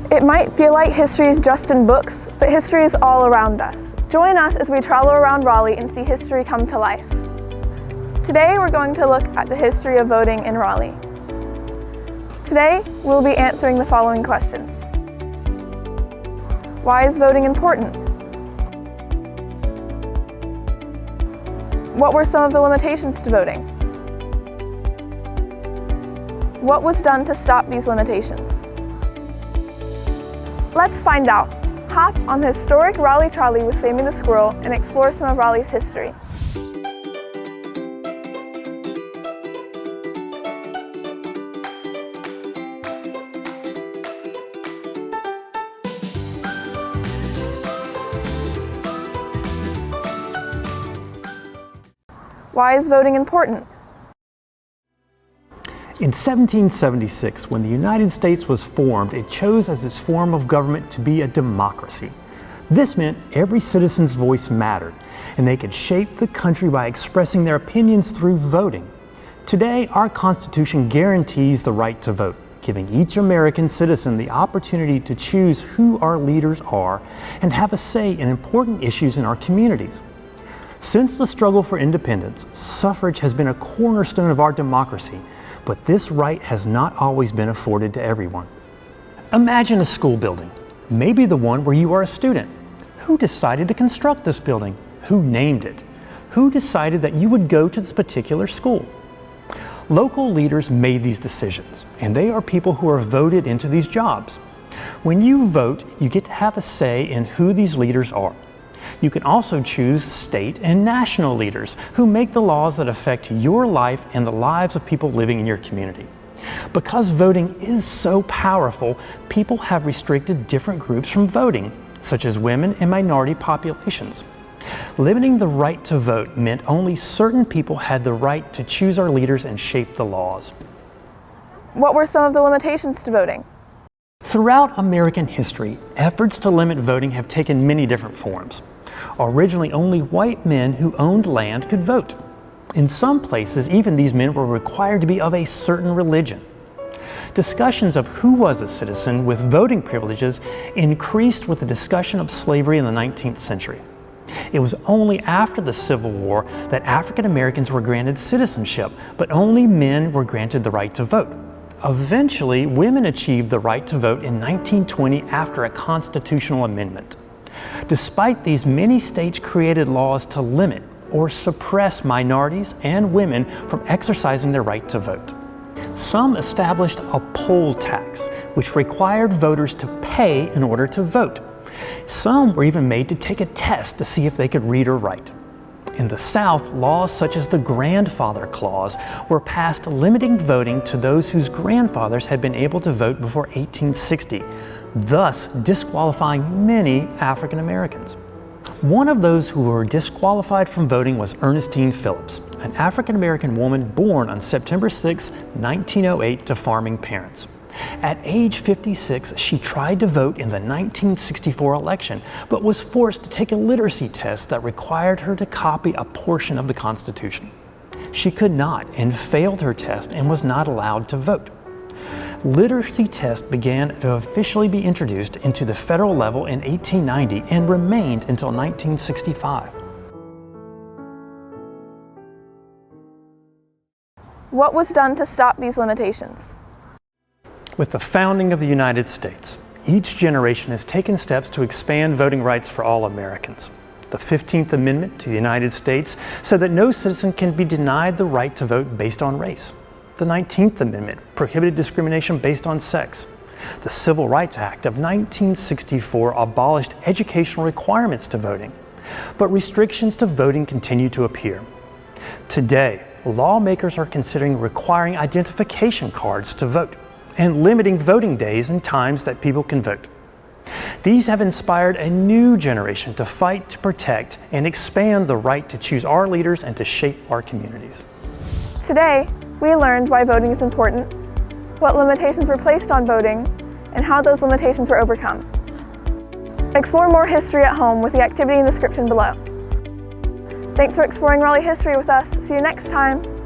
It might feel like history is just in books, but history is all around us. Join us as we travel around Raleigh and see history come to life. Today we're going to look at the history of voting in Raleigh. Today we'll be answering the following questions. Why is voting important? What were some of the limitations to voting? What was done to stop these limitations? Let's find out. Hop on the historic Raleigh trolley with Sammy the Squirrel and explore some of Raleigh's history. Why is voting important? In 1776, when the United States was formed, it chose as its form of government to be a democracy. This meant every citizen's voice mattered, and they could shape the country by expressing their opinions through voting. Today, our Constitution guarantees the right to vote, giving each American citizen the opportunity to choose who our leaders are and have a say in important issues in our communities. Since the struggle for independence, suffrage has been a cornerstone of our democracy, but this right has not always been afforded to everyone. Imagine a school building, maybe the one where you are a student. Who decided to construct this building? Who named it? Who decided that you would go to this particular school? Local leaders made these decisions, and they are people who are voted into these jobs. When you vote, you get to have a say in who these leaders are. You can also choose state and national leaders who make the laws that affect your life and the lives of people living in your community. Because voting is so powerful, people have restricted different groups from voting, such as women and minority populations. Limiting the right to vote meant only certain people had the right to choose our leaders and shape the laws. What were some of the limitations to voting? Throughout American history, efforts to limit voting have taken many different forms. Originally, only white men who owned land could vote. In some places, even these men were required to be of a certain religion. Discussions of who was a citizen with voting privileges increased with the discussion of slavery in the 19th century. It was only after the Civil War that African Americans were granted citizenship, but only men were granted the right to vote. Eventually, women achieved the right to vote in 1920 after a constitutional amendment. Despite these, many states created laws to limit or suppress minorities and women from exercising their right to vote. Some established a poll tax, which required voters to pay in order to vote. Some were even made to take a test to see if they could read or write. In the South, laws such as the Grandfather Clause were passed limiting voting to those whose grandfathers had been able to vote before 1860, thus disqualifying many African Americans. One of those who were disqualified from voting was Ernestine Phillips, an African American woman born on September 6, 1908 to farming parents. At age 56, she tried to vote in the 1964 election, but was forced to take a literacy test that required her to copy a portion of the Constitution. She could not and failed her test and was not allowed to vote. Literacy tests began to officially be introduced into the federal level in 1890 and remained until 1965. What was done to stop these limitations? With the founding of the United States, each generation has taken steps to expand voting rights for all Americans. The 15th Amendment to the United States said that no citizen can be denied the right to vote based on race. The 19th Amendment prohibited discrimination based on sex. The Civil Rights Act of 1964 abolished educational requirements to voting, but restrictions to voting continue to appear. Today, lawmakers are considering requiring identification cards to vote and limiting voting days and times that people can vote. These have inspired a new generation to fight to protect and expand the right to choose our leaders and to shape our communities. Today, we learned why voting is important, what limitations were placed on voting, and how those limitations were overcome. Explore more history at home with the activity in the description below. Thanks for exploring Raleigh history with us. See you next time.